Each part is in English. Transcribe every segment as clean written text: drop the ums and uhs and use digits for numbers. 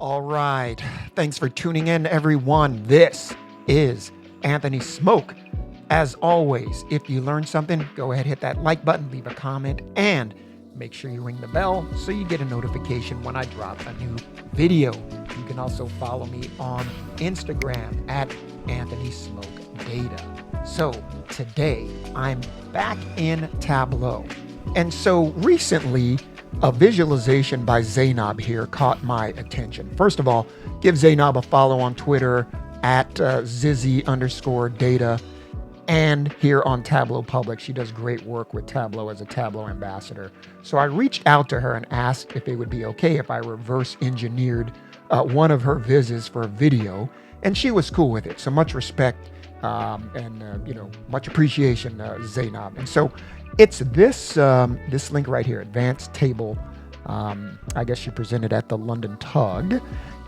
All right. Thanks for tuning in, everyone. This is Anthony Smoak. As always, if you learned something, go ahead, hit that like button, leave a comment, and make sure you ring the bell so you get a notification when I drop a new video. You can also follow me on Instagram at Anthony Smoak Data. So today I'm back in Tableau. And so recently, a visualization by Zainab here caught my attention. First of all, give Zainab a follow on Twitter at Zizzy_data and here on Tableau Public. She does great work with Tableau as a Tableau ambassador. So I reached out to her and asked if it would be okay if I reverse engineered one of her vises for a video, and she was cool with it. So much respect and much appreciation, Zainab. And so it's this link right here, Advanced Table. I guess she presented at the London Tug.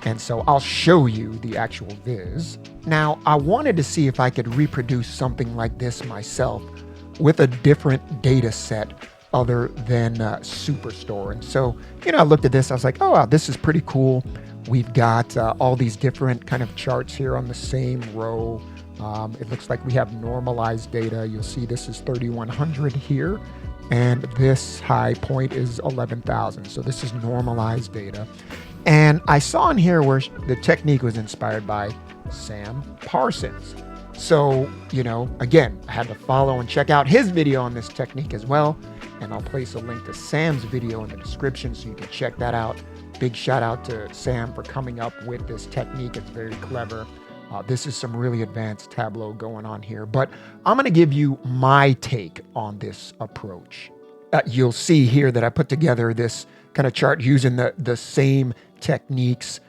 And so I'll show you the actual viz. Now, I wanted to see if I could reproduce something like this myself with a different data set other than Superstore. And so, I looked at this, I was like, oh, wow, this is pretty cool. We've got all these different kind of charts here on the same row. It looks like we have normalized data. You'll see this is 3,100 here, and this high point is 11,000. So this is normalized data. And I saw in here where the technique was inspired by Sam Parsons. So, again, I had to follow and check out his video on this technique as well. And I'll place a link to Sam's video in the description so you can check that out. Big shout out to Sam for coming up with this technique. It's very clever. This is some really advanced Tableau going on here, but I'm going to give you my take on this approach. You'll see here that I put together this kind of chart using the same techniques,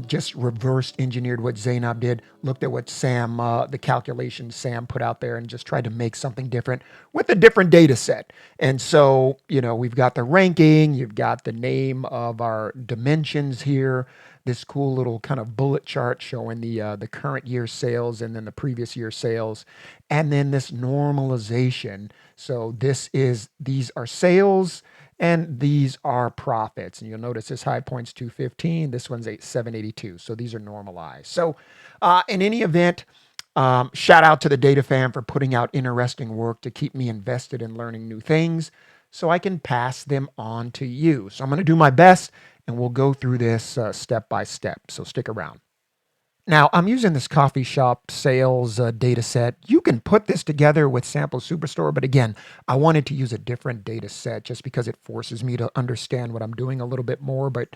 just reverse engineered what Zainab did, looked at what the calculations Sam put out there, and just tried to make something different with a different data set. And so, we've got the ranking, you've got the name of our dimensions here, this cool little kind of bullet chart showing the current year sales and then the previous year sales, and then this normalization. So these are sales and these are profits. And you'll notice this high point's 215, this one's 782. So these are normalized. So in any event, shout out to the Data Fam for putting out interesting work to keep me invested in learning new things so I can pass them on to you. So I'm going to do my best, and we'll go through this step by step. So stick around. Now, I'm using this coffee shop sales data set. You can put this together with Sample Superstore, but again, I wanted to use a different data set just because it forces me to understand what I'm doing a little bit more. But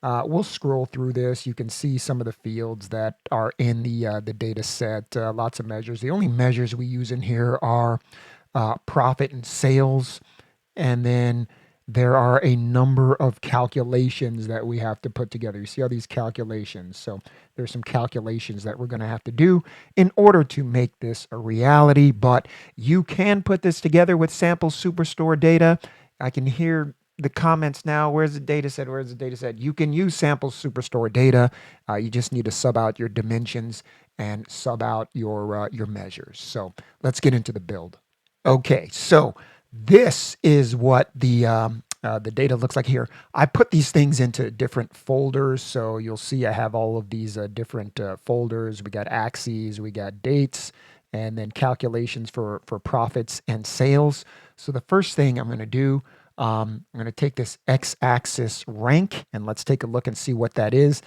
we'll scroll through this. You can see some of the fields that are in the data set, lots of measures. The only measures we use in here are profit and sales, and then there are a number of calculations that we have to put together. You see all these calculations. So there's some calculations that we're going to have to do in order to make this a reality. But you can put this together with Sample Superstore data. I can hear the comments now. Where's the data set? Where's the data set? You can use Sample Superstore data. You just need to sub out your dimensions and sub out your measures. So let's get into the build. Okay, so this is what the data looks like here. I put these things into different folders. So you'll see I have all of these different folders. We got axes, we got dates, and then calculations for profits and sales. So the first thing I'm going to do, I'm going to take this x-axis rank, and let's take a look and see what that is.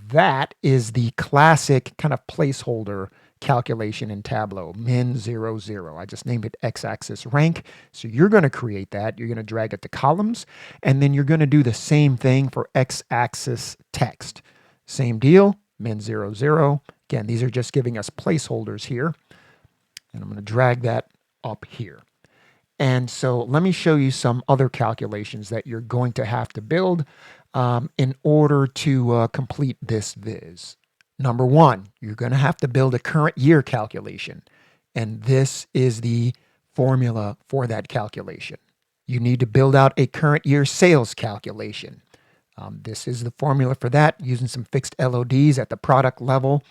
That is the classic kind of placeholder calculation in Tableau, min 0, 0. I just named it x-axis rank. So you're going to create that. You're going to drag it to columns, and then you're going to do the same thing for x-axis text. Same deal, min 0, 0. Again, these are just giving us placeholders here. And I'm going to drag that up here. And so let me show you some other calculations that you're going to have to build in order to complete this viz. Number one, you're going to have to build a current year calculation. And this is the formula for that calculation. You need to build out a current year sales calculation. This is the formula for that, using some fixed LODs at the product level.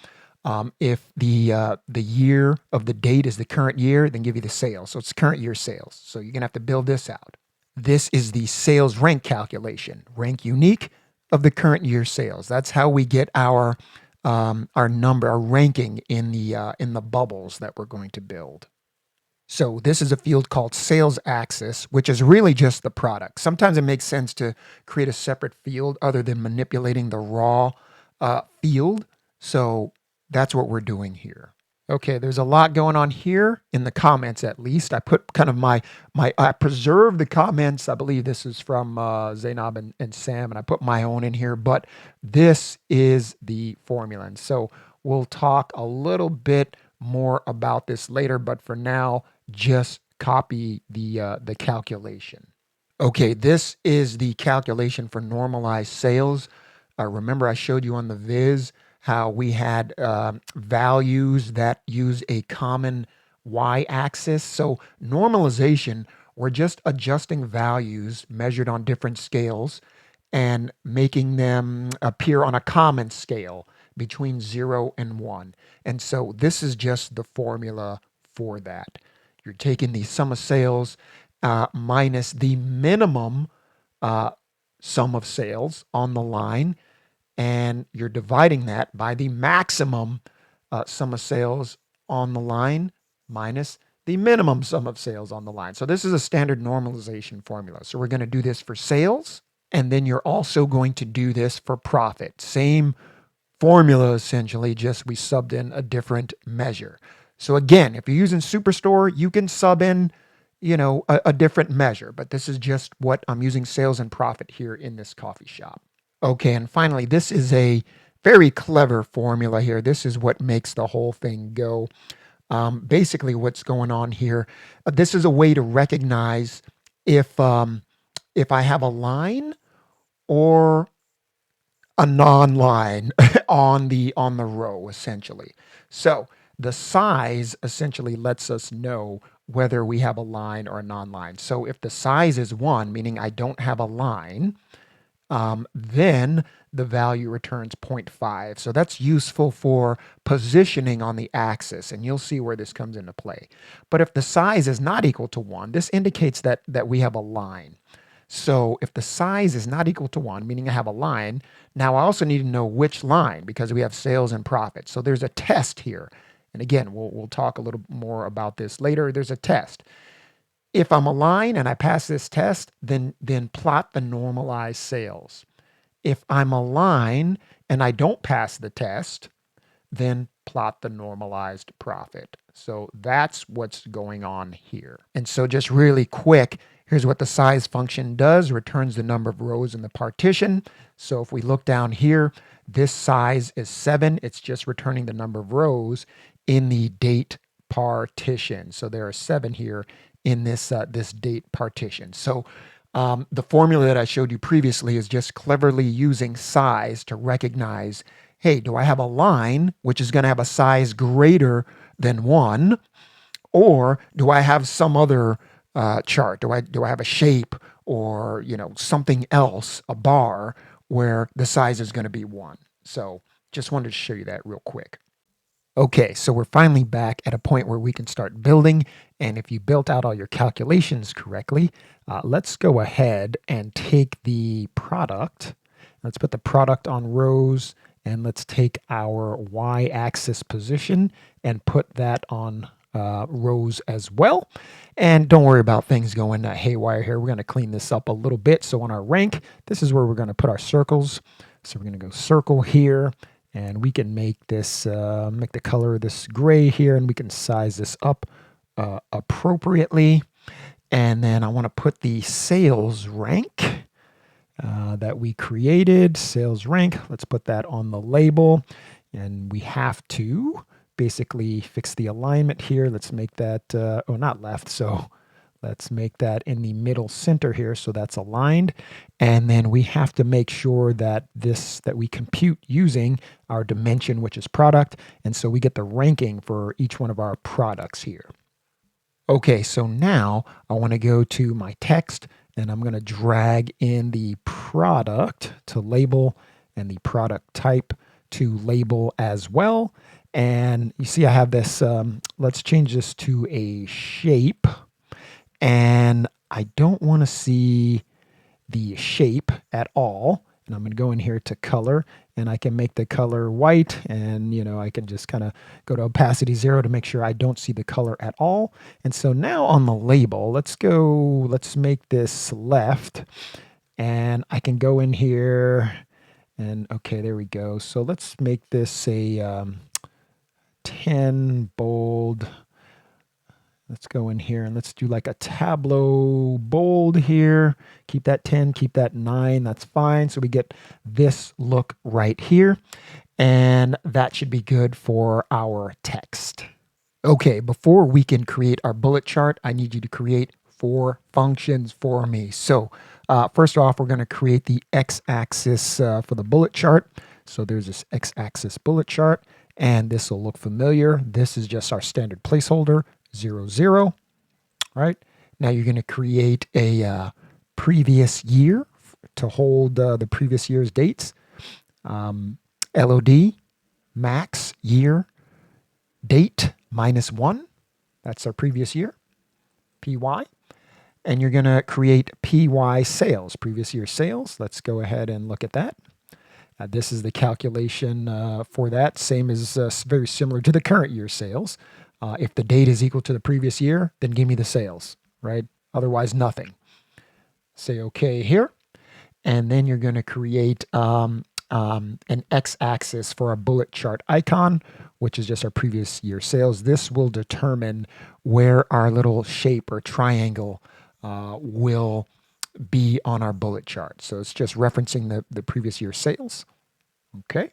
If the year of the date is the current year, then give you the sales. So it's current year sales. So you're going to have to build this out. This is the sales rank calculation. Rank unique, of the current year's sales. That's how we get our number, our ranking in the bubbles that we're going to build. So this is a field called sales axis, which is really just the product. Sometimes it makes sense to create a separate field other than manipulating the raw field. So that's what we're doing here. Okay, there's a lot going on here in the comments, at least. I put kind of I preserved the comments. I believe this is from Zainab and Sam, and I put my own in here, but this is the formula. And so we'll talk a little bit more about this later, but for now, just copy the calculation. Okay, this is the calculation for normalized sales. Remember I showed you on the viz how we had values that use a common y-axis. So normalization, we're just adjusting values measured on different scales and making them appear on a common scale between 0 and 1. And so this is just the formula for that. You're taking the sum of sales minus the minimum sum of sales on the line, and you're dividing that by the maximum sum of sales on the line minus the minimum sum of sales on the line. So this is a standard normalization formula. So we're going to do this for sales, and then you're also going to do this for profit. Same formula essentially, just we subbed in a different measure. So again, if you're using Superstore, you can sub in, a different measure, but this is just what I'm using sales and profit here in this coffee shop. Okay, and finally, this is a very clever formula here. This is what makes the whole thing go. Basically, what's going on here, this is a way to recognize if I have a line or a non-line on the row, essentially. So the size essentially lets us know whether we have a line or a non-line. So if the size is 1, meaning I don't have a line, then the value returns 0.5. So that's useful for positioning on the axis, and you'll see where this comes into play. But if the size is not equal to 1, this indicates that we have a line. So if the size is not equal to 1, meaning I have a line, now I also need to know which line because we have sales and profit. So there's a test here. And again, we'll talk a little more about this later. There's a test. If I'm a line and I pass this test, then plot the normalized sales. If I'm a line and I don't pass the test, then plot the normalized profit. So that's what's going on here. And so just really quick, here's what the size function does. Returns the number of rows in the partition. So if we look down here, this size is 7. It's just returning the number of rows in the date partition. So there are 7 here in this date partition. So the formula that I showed you previously is just cleverly using size to recognize, hey, do I have a line which is going to have a size greater than 1, or do I have some other chart? Do I have a shape or something else, a bar where the size is going to be 1? So just wanted to show you that real quick. Okay, so we're finally back at a point where we can start building, and if you built out all your calculations correctly, let's go ahead and take the product. Let's put the product on rows, and let's take our y-axis position and put that on rows as well. And don't worry about things going haywire here. We're going to clean this up a little bit. So on our rank, this is where we're going to put our circles. So we're going to go circle here. And we can make this, make the color of this gray here, and we can size this up appropriately. And then I want to put the sales rank that we created, sales rank. Let's put that on the label. And we have to basically fix the alignment here. Let's make that, oh, not left. So let's make that in the middle center here, so that's aligned. And then we have to make sure that we compute using our dimension, which is product. And so we get the ranking for each one of our products here. Okay, so now I want to go to my text, and I'm going to drag in the product to label and the product type to label as well. And you see I have this, let's change this to a shape. And I don't want to see the shape at all. And I'm going to go in here to color, and I can make the color white, and I can just kind of go to opacity 0 to make sure I don't see the color at all. And so now on the label, let's make this left, and I can go in here and okay, there we go. So let's make this a 10 bold. Let's go in here and let's do like a Tableau bold here. Keep that 10, keep that 9, that's fine. So we get this look right here, and that should be good for our text. Okay, before we can create our bullet chart, I need you to create 4 functions for me. So first off, we're going to create the x-axis for the bullet chart. So there's this x-axis bullet chart, and this will look familiar. This is just our standard placeholder, 0, 0. Right? Now you're going to create a previous year to hold the previous year's dates. LOD, max, year, date, -1. That's our previous year. PY. And you're going to create PY sales, previous year sales. Let's go ahead and look at that. This is the calculation for that. Same as very similar to the current year sales. If the date is equal to the previous year, then give me the sales, right? Otherwise, nothing. Say OK here. And then you're going to create an x-axis for our bullet chart icon, which is just our previous year sales. This will determine where our little shape or triangle will be on our bullet chart. So it's just referencing the previous year sales. Okay.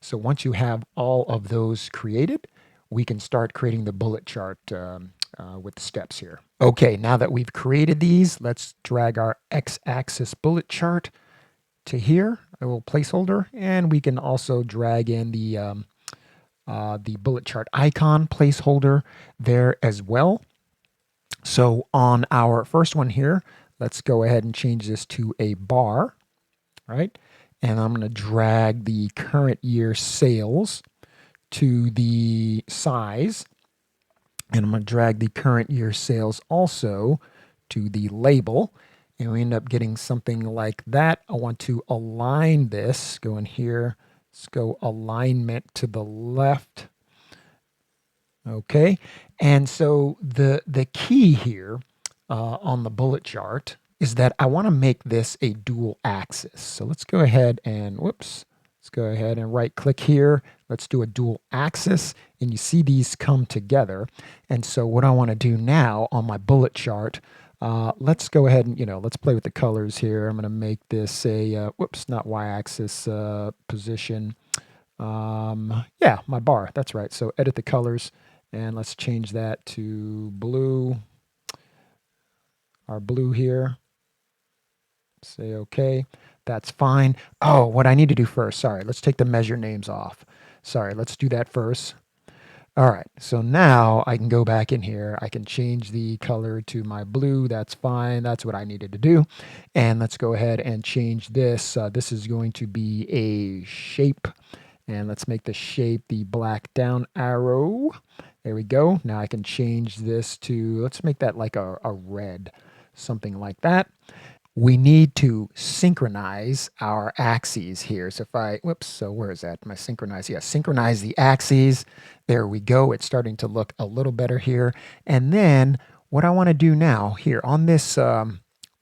So once you have all of those created, we can start creating the bullet chart with the steps here. Okay, now that we've created these, let's drag our x-axis bullet chart to here, a little placeholder, and we can also drag in the bullet chart icon placeholder there as well. So on our first one here, let's go ahead and change this to a bar, right? And I'm going to drag the current year sales to the size, and I'm going to drag the current year sales also to the label, and we end up getting something like that. I want to align this, go in here, let's go alignment to the left. Okay, and so the key here on the bullet chart is that I want to make this a dual axis. So let's go ahead and, let's go ahead and right click here. Let's do a dual axis, and you see these come together. And so what I want to do now on my bullet chart, let's go ahead and, let's play with the colors here. I'm going to make this a, not y-axis position. Yeah, my bar, that's right. So edit the colors, and let's change that to blue. Our blue here. Say okay. That's fine. Oh, what I need to do first, sorry, let's take the measure names off. Sorry, let's do that first. All right, so now I can go back in here. I can change the color to my blue. That's fine. That's what I needed to do. And let's go ahead and change this. This is going to be a shape. And let's make the shape the black down arrow. There we go. Now I can change this to, let's make that like a red, something like that. We need to synchronize our axes here. So if I, so where is that? My synchronize, yeah, synchronize the axes. There we go. It's starting to look a little better here. And then what I want to do now here on this,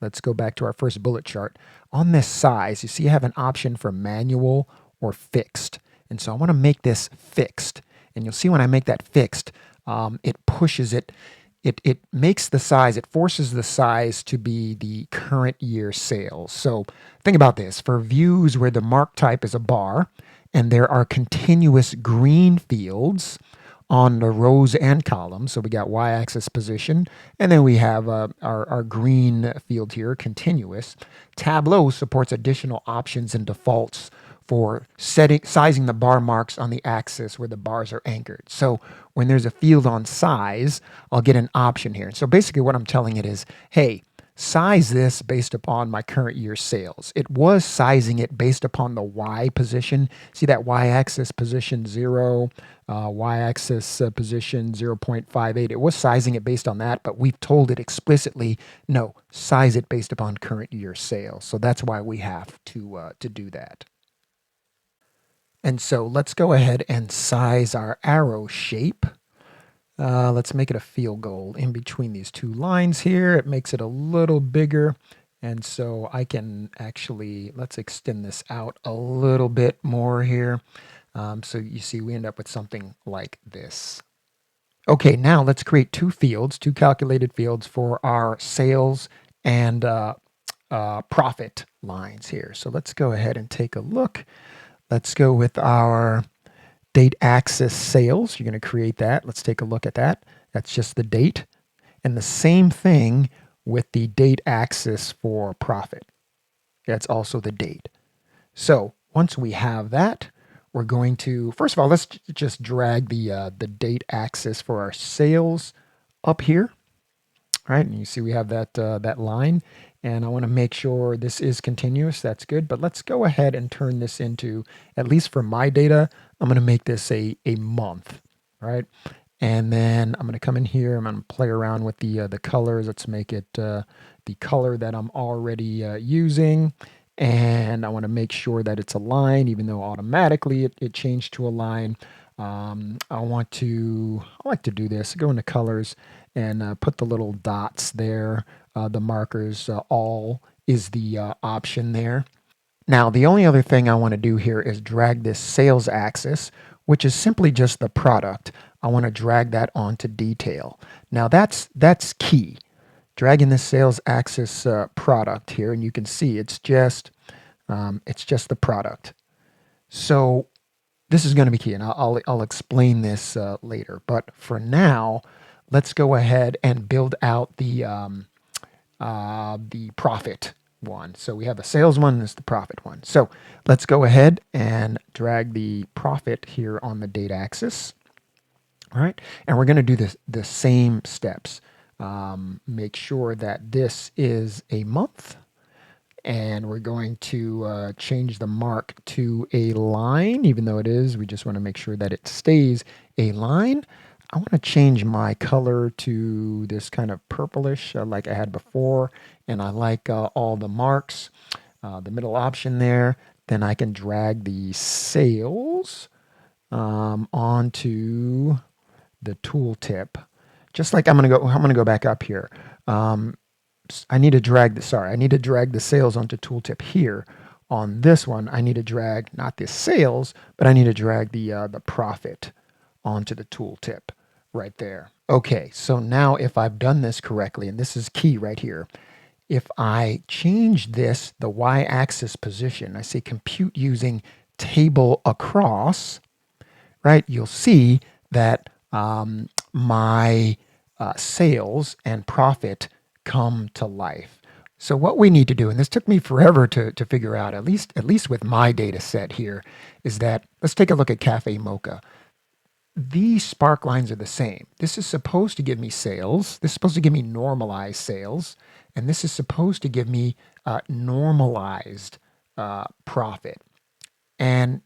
let's go back to our first bullet chart. On this size, you see I have an option for manual or fixed. And so I want to make this fixed. And you'll see when I make that fixed, it pushes it. It makes the size, it forces the size to be the current year sales. So think about this. For views where the mark type is a bar and there are continuous green fields on the rows and columns, so we got y-axis position, and then we have our green field here, continuous. Tableau supports additional options and defaults for sizing the bar marks on the axis where the bars are anchored. So when there's a field on size, I'll get an option here. So basically what I'm telling it is, hey, size this based upon my current year sales. It was sizing it based upon the Y position. See that Y-axis position 0, Y-axis position 0.58. It was sizing it based on that, but we've told it explicitly, no, size it based upon current year sales. So that's why we have to do that. And so let's go ahead and size our arrow shape. Let's make it a field goal in between these two lines here. It makes it a little bigger. And so I can actually, let's extend this out a little bit more here. So you see we end up with something like this. Okay, now let's create two fields, two calculated fields for our sales and profit lines here. So let's go ahead and take a look. Let's go with our date axis sales. You're going to create that. Let's take a look at that. That's just the date. And the same thing with the date axis for profit. That's also the date. So once we have that, we're going to, first of all, let's just drag the date axis for our sales up here. All right, and you see we have that line. And I want to make sure this is continuous. That's good. But let's go ahead and turn this into, at least for my data, I'm going to make this a month, right? And then I'm going to come in here. I'm going to play around with the colors. Let's make it the color that I'm already using. And I want to make sure that it's a line, even though automatically it changed to a line. I like to do this, go into colors and put the little dots there, the markers, all is the option there. Now, the only other thing I want to do here is drag this sales axis, which is simply just the product. I want to drag that onto detail. Now, that's key. Dragging this sales axis product here, and you can see it's just the product. So this is going to be key, and I'll explain this later. But for now, let's go ahead and build out the profit one. So we have the sales one, and this is the profit one. So let's go ahead and drag the profit here on the date axis. All right, and we're going to do the same steps. Make sure that this is a month. And we're going to change the mark to a line, even though it is. We just want to make sure that it stays a line. I want to change my color to this kind of purplish like I had before. And I like all the marks, the middle option there. Then I can drag the sales onto the tooltip. Just like I'm going to go back up here. I need to drag the sales onto tooltip here. On this one, I need to drag not the sales, but I need to drag the profit onto the tooltip right there. Okay, so now if I've done this correctly, and this is key right here, if I change this, the y-axis position, I say compute using table across, right? You'll see that my sales and profit come to life. So what we need to do, and this took me forever to figure out, at least with my data set here, is that let's take a look at Cafe Mocha. These sparklines are the same. This is supposed to give me sales. This is supposed to give me normalized sales. And this is supposed to give me normalized profit. And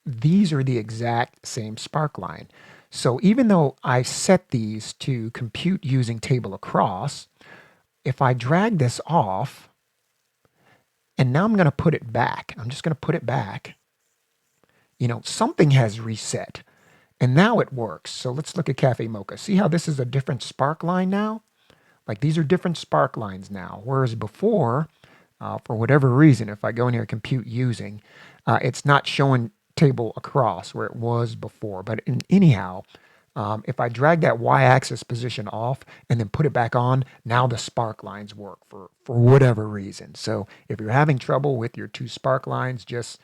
these are the exact same sparkline. So even though I set these to compute using table across, if I drag this off, and now I'm going to put it back, I'm just going to put it back, something has reset. And now it works. So let's look at Cafe Mocha. See how this is a different sparkline now? Like these are different sparklines now. Whereas before, for whatever reason, if I go in here and compute using, it's not showing table across where it was before. But anyhow, if I drag that y-axis position off and then put it back on, now the spark lines work for whatever reason. So if you're having trouble with your two spark lines, just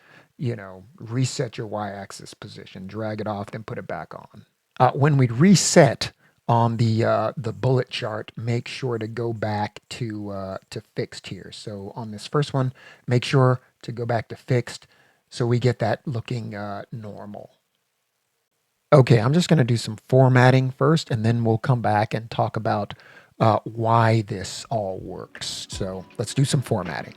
reset your y-axis position, drag it off, then put it back on. When we reset on the bullet chart, make sure to go back to fixed here. So on this first one, make sure to go back to fixed so we get that looking normal. Okay, I'm just going to do some formatting first, and then we'll come back and talk about why this all works. So let's do some formatting.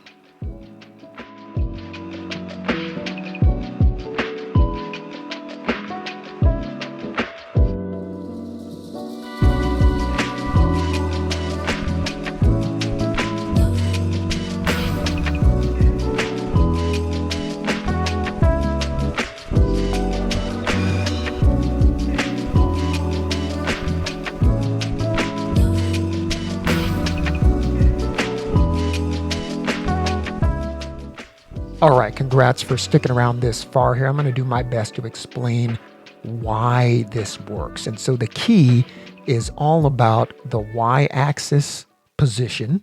All right, congrats for sticking around this far here. I'm going to do my best to explain why this works. And so the key is all about the y-axis position,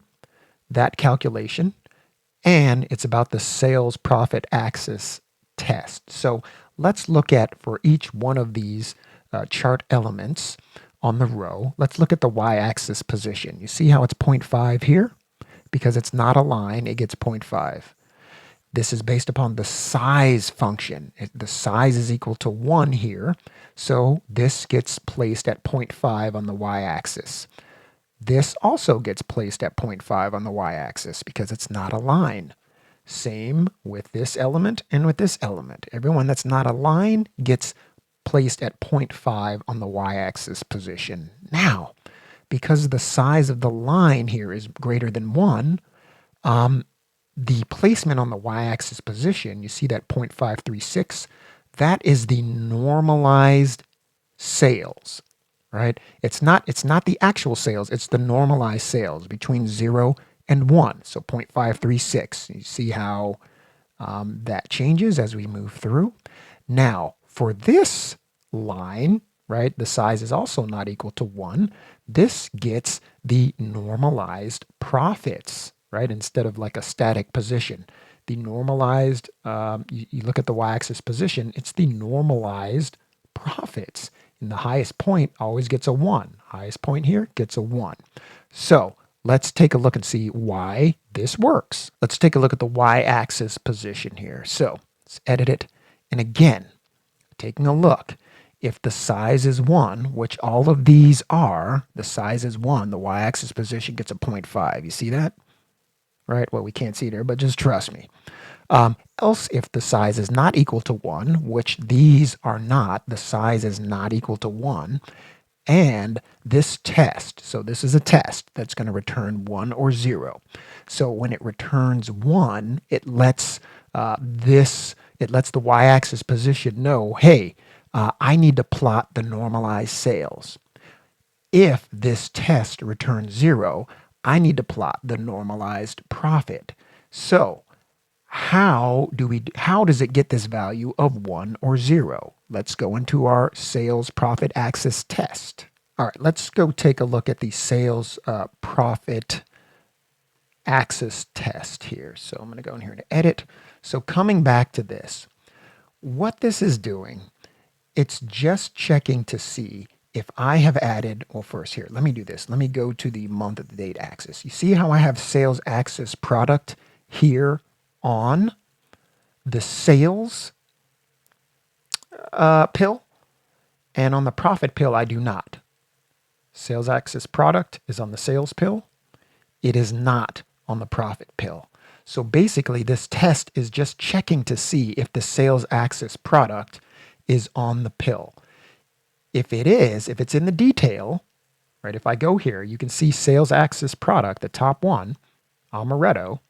that calculation, and it's about the sales profit axis test. So let's look at, for each one of these chart elements on the row, let's look at the y-axis position. You see how it's 0.5 here? Because it's not a line, it gets 0.5. This is based upon the size function. The size is equal to 1 here, so this gets placed at 0.5 on the y-axis. This also gets placed at 0.5 on the y-axis because it's not a line. Same with this element and with this element. Everyone that's not a line gets placed at 0.5 on the y-axis position. Now, because the size of the line here is greater than 1, the placement on the y-axis position, you see that 0.536, that is the normalized sales, right? It's not the actual sales, it's the normalized sales between 0 and 1, so 0.536. You see how that changes as we move through. Now, for this line, right, the size is also not equal to 1. This gets the normalized profits, right, instead of like a static position. The normalized, you look at the y-axis position, it's the normalized profits. And the highest point always gets a 1. Highest point here gets a 1. So let's take a look and see why this works. Let's take a look at the y-axis position here. So let's edit it. And again, taking a look, if the size is 1, which all of these are, the size is 1, the y-axis position gets a 0.5. You see that? Right? Well, we can't see there, but just trust me. Else, if the size is not equal to 1, which these are not, the size is not equal to 1, and this test, so this is a test that's going to return 1 or 0. So when it returns 1, it lets the y-axis position know, hey, I need to plot the normalized sales. If this test returns 0, I need to plot the normalized profit. So how does it get this value of 1 or 0? Let's go into our sales profit axis test. All right, let's go take a look at the sales profit axis test here. So I'm going to go in here to edit. So coming back to this, what this is doing, it's just checking to see if I have added, well, first here, let me do this. Let me go to the month of the date axis. You see how I have sales axis product here on the sales pill, and on the profit pill, I do not. Sales axis product is on the sales pill. It is not on the profit pill. So basically, this test is just checking to see if the sales axis product is on the pill. If it is, if it's in the detail, right, if I go here, you can see sales axis product, the top one, Amaretto.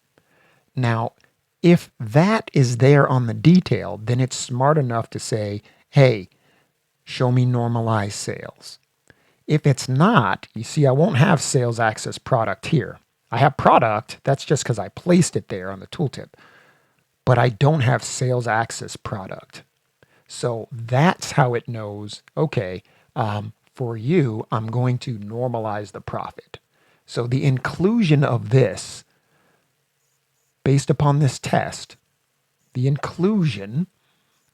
Now, if that is there on the detail, then it's smart enough to say, hey, show me normalized sales. If it's not, you see I won't have sales axis product here. I have product, that's just because I placed it there on the tooltip, but I don't have sales axis product. So that's how it knows, okay, for you, I'm going to normalize the profit. So the inclusion of this, based upon this test, the inclusion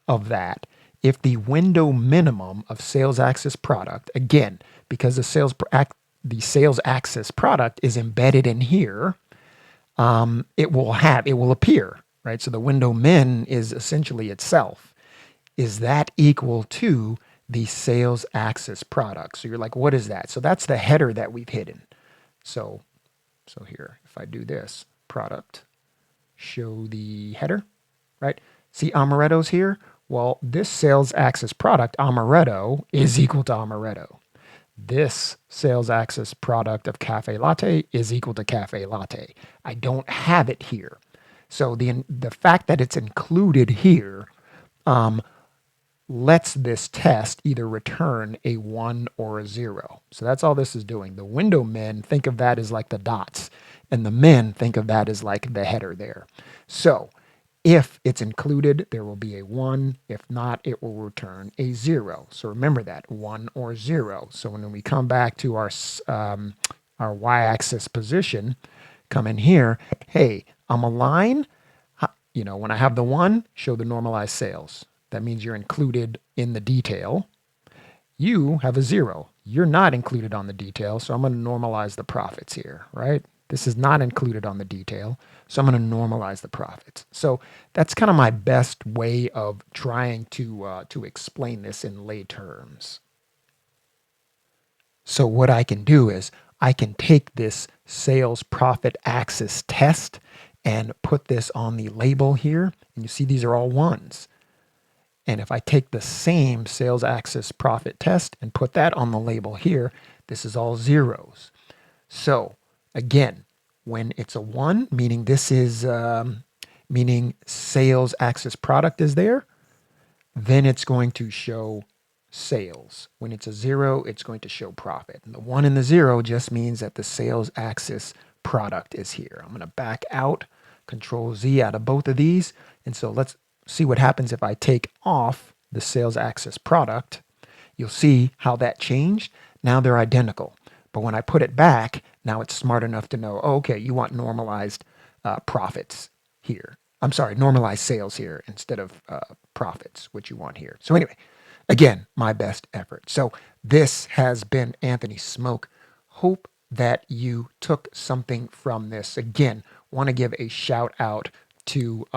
of that, if the window minimum of sales axis product, again, because the sales axis product is embedded in here, it will appear, right? So the window min is essentially itself. Is that equal to the sales axis product? So you're like, what is that? So that's the header that we've hidden. So here, if I do this, product, show the header, right? See Amaretto's here? Well, this sales axis product, Amaretto, is equal to Amaretto. This sales axis product of cafe latte is equal to cafe latte. I don't have it here. So the fact that it's included here lets this test either return a 1 or a 0. So that's all this is doing. The window men, think of that as like the dots, and the men, think of that as like the header there. So if it's included, there will be a 1. If not, it will return a 0. So remember that, 1 or 0. So when we come back to our y-axis position, come in here, hey, I'm a line. You know, when I have the 1, show the normalized sales. That means you're included in the detail. You have a 0. You're not included on the detail, so I'm going to normalize the profits here, right? This is not included on the detail, so I'm going to normalize the profits. So that's kind of my best way of trying to explain this in lay terms. So what I can do is I can take this sales profit axis test and put this on the label here. And you see these are all 1s. And if I take the same sales axis profit test and put that on the label here, this is all 0s. So again, when it's a 1, meaning this is, meaning sales axis product is there, then it's going to show sales. When it's a 0, it's going to show profit. And the 1 and the 0 just means that the sales axis product is here. I'm going to back out, Control Z out of both of these. And so let's see what happens if I take off the sales axis product. You'll see how that changed. Now they're identical. But when I put it back, now it's smart enough to know, oh, okay, you want normalized profits here. I'm sorry, normalized sales here instead of profits, which you want here. So anyway, again, my best effort. So this has been Anthony Smoak. Hope that you took something from this. Again, want to give a shout out to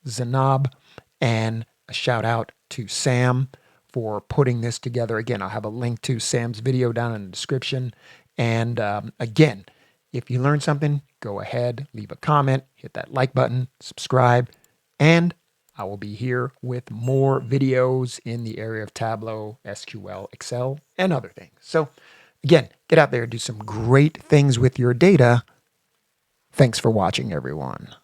Zainab and a shout out to Sam for putting this together. Again, I'll have a link to Sam's video down in the description. And again, if you learned something, go ahead, leave a comment, hit that like button, subscribe, and I will be here with more videos in the area of Tableau, SQL, Excel, and other things. So again, get out there, do some great things with your data. Thanks for watching, everyone.